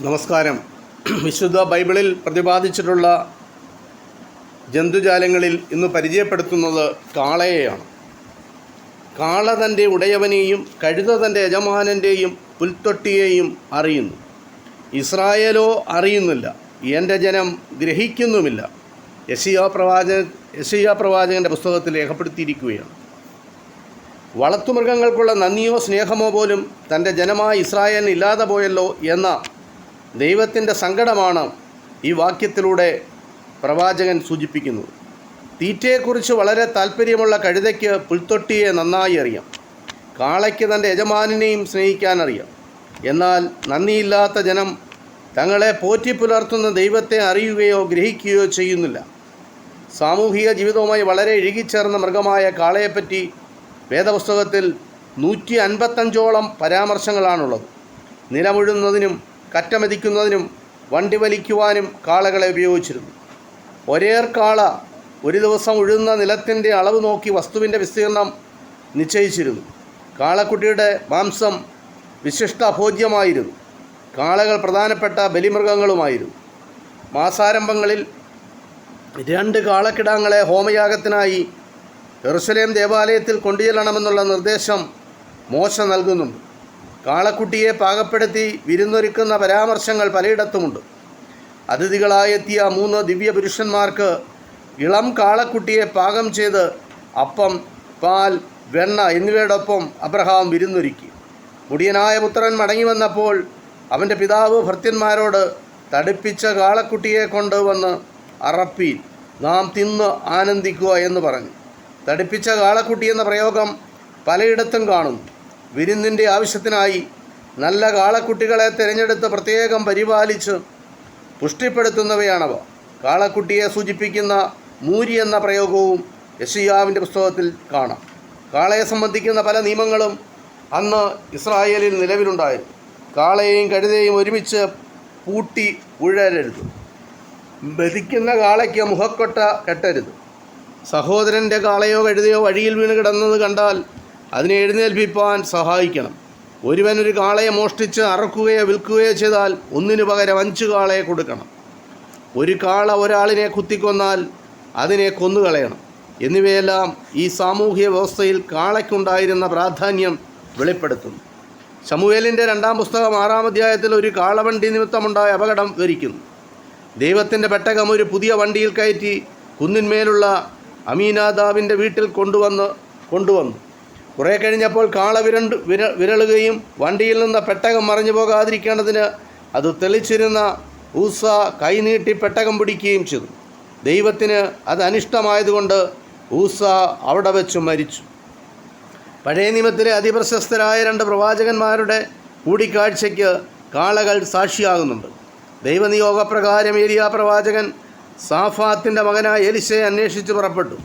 നമസ്കാരം. വിശുദ്ധ ബൈബിളിൽ പ്രതിപാദിച്ചിട്ടുള്ള ജന്തുജാലങ്ങളിൽ ഇന്ന് പരിചയപ്പെടുത്തുന്നത് കാളയെയാണ്. കാള തൻ്റെ ഉടയവനെയും കഴുത തൻ്റെ യജമാനൻ്റെയും പുൽത്തൊട്ടിയെയും അറിയുന്നു. ഇസ്രായേലോ അറിയുന്നില്ല, എൻ്റെ ജനം ഗ്രഹിക്കുന്നുമില്ല. യെശയ്യാ പ്രവാചകൻ്റെ പുസ്തകത്തിൽ രേഖപ്പെടുത്തിയിരിക്കുകയാണ്. വളർത്തുമൃഗങ്ങൾക്കുള്ള നന്ദിയോ സ്നേഹമോ പോലും തൻ്റെ ജനമായ ഇസ്രായേലിന് ഇല്ലാതെ പോയല്ലോ എന്ന ദൈവത്തിൻ്റെ സങ്കടമാണ് ഈ വാക്യത്തിലൂടെ പ്രവാചകൻ സൂചിപ്പിക്കുന്നത്. തീറ്റയെക്കുറിച്ച് വളരെ താല്പര്യമുള്ള കഴുതയ്ക്ക് പുൽത്തൊട്ടിയെ നന്നായി അറിയാം. കാളയ്ക്ക് തൻ്റെ യജമാനെയും സ്നേഹിക്കാനറിയാം. എന്നാൽ നന്ദിയില്ലാത്ത ജനം തങ്ങളെ പോറ്റിപ്പുലർത്തുന്ന ദൈവത്തെ അറിയുകയോ ഗ്രഹിക്കുകയോ ചെയ്യുന്നില്ല. സാമൂഹിക ജീവിതവുമായി വളരെ ഇഴുകിച്ചേർന്ന മൃഗമായ കാളയെപ്പറ്റി വേദപുസ്തകത്തിൽ 155ഓളം പരാമർശങ്ങളാണുള്ളത്. നിലമുഴുന്നതിനും കറ്റമെതിക്കുന്നതിനും വണ്ടി വലിക്കുവാനും കാളകളെ ഉപയോഗിച്ചിരുന്നു. ഒരേർ കാള ഒരു ദിവസം ഉഴുന്ന നിലത്തിൻ്റെ അളവ് നോക്കി വസ്തുവിൻ്റെ വിസ്തീർണം നിശ്ചയിച്ചിരുന്നു. കാളക്കുട്ടിയുടെ മാംസം വിശിഷ്ട ഭോജ്യമായിരുന്നു. കാളകൾ പ്രധാനപ്പെട്ട ബലിമൃഗങ്ങളുമായിരുന്നു. മാസാരംഭങ്ങളിൽ 2 കാളക്കിടാങ്ങളെ ഹോമയാഗത്തിനായി യെരുശലേം ദേവാലയത്തിൽ കൊണ്ടുചെല്ലണമെന്നുള്ള നിർദ്ദേശം മോശ നൽകുന്നുണ്ട്. കാളക്കുട്ടിയെ പാകപ്പെടുത്തി വിരുന്നൊരുക്കുന്ന പരാമർശങ്ങൾ പലയിടത്തുമുണ്ട്. അതിഥികളായെത്തിയ 3 ദിവ്യപുരുഷന്മാർക്ക് ഇളം കാളക്കുട്ടിയെ പാകം ചെയ്ത് അപ്പം, പാൽ, വെണ്ണ എന്നിവയോടൊപ്പം അബ്രഹാം വിരുന്നൊരുക്കി. മുടിയനായ പുത്രൻ മടങ്ങി വന്നപ്പോൾ അവൻ്റെ പിതാവ് ഭൃത്യന്മാരോട് തടിപ്പിച്ച കാളക്കുട്ടിയെ കൊണ്ടുവന്ന് അറപ്പീൻ, നാം തിന്ന് ആനന്ദിക്കുക എന്ന് പറഞ്ഞു. തടിപ്പിച്ച കാളക്കുട്ടി എന്ന പ്രയോഗം പലയിടത്തും കാണുന്നു. വിരുന്നിൻ്റെ ആവശ്യത്തിനായി നല്ല കാളക്കുട്ടികളെ തിരഞ്ഞെടുത്ത് പ്രത്യേകം പരിപാലിച്ച് പുഷ്ടിപ്പെടുത്തുന്നവയാണവ. കാളക്കുട്ടിയെ സൂചിപ്പിക്കുന്ന മൂരി എന്ന പ്രയോഗവും യെശയ്യാവിൻ്റെ പുസ്തകത്തിൽ കാണാം. കാളയെ സംബന്ധിക്കുന്ന പല നിയമങ്ങളും അന്ന് ഇസ്രായേലിൽ നിലവിലുണ്ടായിരുന്നു. കാളയെയും കഴുതയെയും ഒരുമിച്ച് പൂട്ടി ഉഴരരുത്. ബലിക്കുന്ന കാളയ്ക്ക് മുഖക്കൊട്ട കെട്ടരുത്. സഹോദരൻ്റെ കാളയോ കഴുതയോ വഴിയിൽ വീണ് കിടന്നത് കണ്ടാൽ അതിനെ എഴുന്നേൽപ്പിക്കാൻ സഹായിക്കണം. ഒരുവനൊരു കാളയെ മോഷ്ടിച്ച് അറക്കുകയോ വിൽക്കുകയോ ചെയ്താൽ ഒന്നിനു പകരം 5 കാളയെ കൊടുക്കണം. ഒരു കാള ഒരാളിനെ കുത്തിക്കൊന്നാൽ അതിനെ കൊന്നുകളയണം. എന്നിവയെല്ലാം ഈ സാമൂഹിക വ്യവസ്ഥയിൽ കാളയ്ക്കുണ്ടായിരുന്ന പ്രാധാന്യം വെളിപ്പെടുത്തുന്നു. ശമൂവേലിൻ്റെ 2-ാം പുസ്തകം 6-ാം അധ്യായത്തിൽ ഒരു കാളവണ്ടി നിമിത്തമുണ്ടായ അപകടം വിവരിക്കുന്നു. ദൈവത്തിൻ്റെ പെട്ടകം ഒരു പുതിയ വണ്ടിയിൽ കയറ്റി കുന്നിന്മേലുള്ള അമീനാദാബിൻ്റെ വീട്ടിൽ കൊണ്ടുവന്നു. കുറേ കഴിഞ്ഞപ്പോൾ കാള വിരളുകയും വണ്ടിയിൽ നിന്ന് പെട്ടകം മറിഞ്ഞു പോകാതിരിക്കേണ്ടതിന് അത് തെളിച്ചിരുന്ന ഊസ കൈനീട്ടി പെട്ടകം പിടിക്കുകയും ചെയ്തു. ദൈവത്തിന് അത് അനിഷ്ടമായതുകൊണ്ട് ഊസ അവിടെ വെച്ച് മരിച്ചു. പഴയ നിയമത്തിലെ അതിപ്രശസ്തരായ 2 പ്രവാചകന്മാരുടെ കൂടിക്കാഴ്ചയ്ക്ക് കാളകൾ സാക്ഷിയാകുന്നുണ്ട്. ദൈവനിയോഗപ്രകാരം ഏലിയാ പ്രവാചകൻ സാഫാത്തിൻ്റെ മകനായ എലിശയെ അന്വേഷിച്ച് പുറപ്പെട്ടു.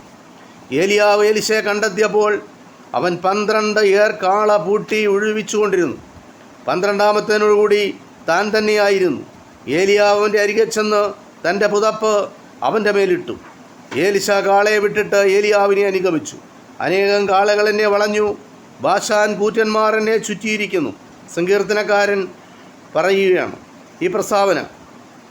ഏലിയാവ് എലിശയെ കണ്ടെത്തിയപ്പോൾ അവൻ 12 ഏർ കാള പൂട്ടി ഉഴുവിച്ചുകൊണ്ടിരുന്നു. 12ാമത്തേനോടുകൂടി താൻ തന്നെയായിരുന്നു. ഏലിയാവിൻ്റെ അരികെ ചെന്ന് തൻ്റെ പുതപ്പ് അവൻ്റെ മേലിട്ടു. ഏലിശ കാളയെ വിട്ടിട്ട് ഏലിയാവിനെ അനുഗമിച്ചു. അനേകം കാളകൾ എന്നെ വളഞ്ഞു, ബാശാൻ കൂറ്റന്മാർ എന്നെ ചുറ്റിയിരിക്കുന്നു. സങ്കീർത്തനക്കാരൻ പറയുകയാണ്. ഈ പ്രസ്താവന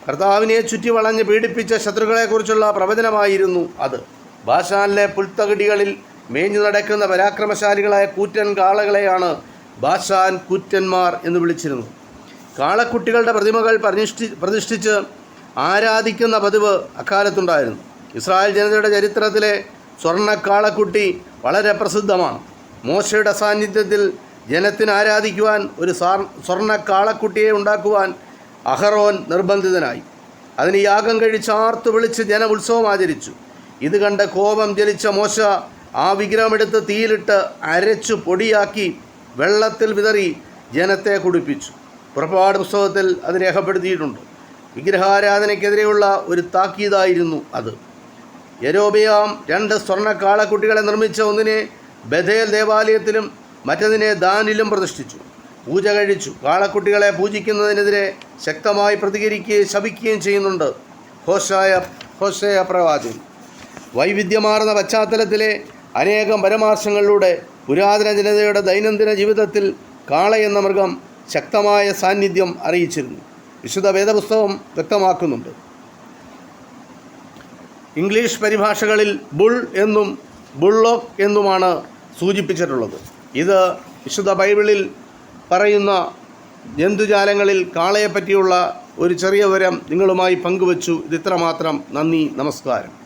കർത്താവിനെ ചുറ്റി വളഞ്ഞ് പീഡിപ്പിച്ച ശത്രുക്കളെക്കുറിച്ചുള്ള പ്രവചനമായിരുന്നു അത്. ബാശാനിലെ പുൽത്തകിടികളിൽ മേഞ്ഞു നടക്കുന്ന പരാക്രമശാലികളായ കൂറ്റൻ കാളകളെയാണ് ബാശാൻ കൂറ്റന്മാർ എന്ന് വിളിച്ചിരുന്നത്. കാളക്കുട്ടികളുടെ പ്രതിമകൾ പ്രതിഷ്ഠിച്ച് ആരാധിക്കുന്ന പതിവ് അക്കാലത്തുണ്ടായിരുന്നു. ഇസ്രായേൽ ജനതയുടെ ചരിത്രത്തിലെ സ്വർണ്ണക്കാളക്കുട്ടി വളരെ പ്രസിദ്ധമാണ്. മോശയുടെ സാന്നിധ്യത്തിൽ ജനത്തിന് ആരാധിക്കുവാൻ ഒരു സ്വർണ്ണക്കാളക്കുട്ടിയെ ഉണ്ടാക്കുവാൻ അഹറോൻ നിർബന്ധിതനായി. അതിന് യാഗം കഴിച്ച് ആർത്തു വിളിച്ച് ജനം ഉത്സവം ആചരിച്ചു. ഇത് കണ്ട് കോപം ജ്വലിച്ച മോശ ആ വിഗ്രഹമെടുത്ത് തീയിലിട്ട് അരച്ചു പൊടിയാക്കി വെള്ളത്തിൽ വിതറി ജനത്തെ കുടിപ്പിച്ചു. പുറപ്പാട് പുസ്തകത്തിൽ അത് രേഖപ്പെടുത്തിയിട്ടുണ്ട്. വിഗ്രഹാരാധനയ്ക്കെതിരെയുള്ള ഒരു താക്കീതായിരുന്നു അത്. യൊരോബെയാം 2 സ്വർണ്ണക്കാളക്കുട്ടികളെ നിർമ്മിച്ച ഒന്നിനെ ബഥേൽ ദേവാലയത്തിലും മറ്റതിനെ ദാനിലും പ്രതിഷ്ഠിച്ചു. പൂജ കഴിച്ചു. കാളക്കുട്ടികളെ പൂജിക്കുന്നതിനെതിരെ ശക്തമായി പ്രതികരിക്കുകയും ശപിക്കുകയും ചെയ്യുന്നുണ്ട് ഹോശേയ പ്രവാചകൻ. വൈവിധ്യമാർന്ന പശ്ചാത്തലത്തിലെ അനേകം പരാമർശങ്ങളിലൂടെ പുരാതന ജനതയുടെ ദൈനംദിന ജീവിതത്തിൽ കാള എന്ന മൃഗം ശക്തമായ സാന്നിധ്യം അറിയിച്ചിരുന്നു. വിശുദ്ധ വേദപുസ്തകം വ്യക്തമാക്കുന്നുണ്ട്. ഇംഗ്ലീഷ് പരിഭാഷകളിൽ ബുൾ എന്നും ബുള്ളോക്ക് എന്നുമാണ് സൂചിപ്പിച്ചിട്ടുള്ളത്. ഇത് വിശുദ്ധ ബൈബിളിൽ പറയുന്ന ജന്തുജാലങ്ങളിൽ കാളയെപ്പറ്റിയുള്ള ഒരു ചെറിയ വിവരം നിങ്ങളുമായി പങ്കുവച്ചു. ഇതിത്രമാത്രം. നന്ദി, നമസ്കാരം.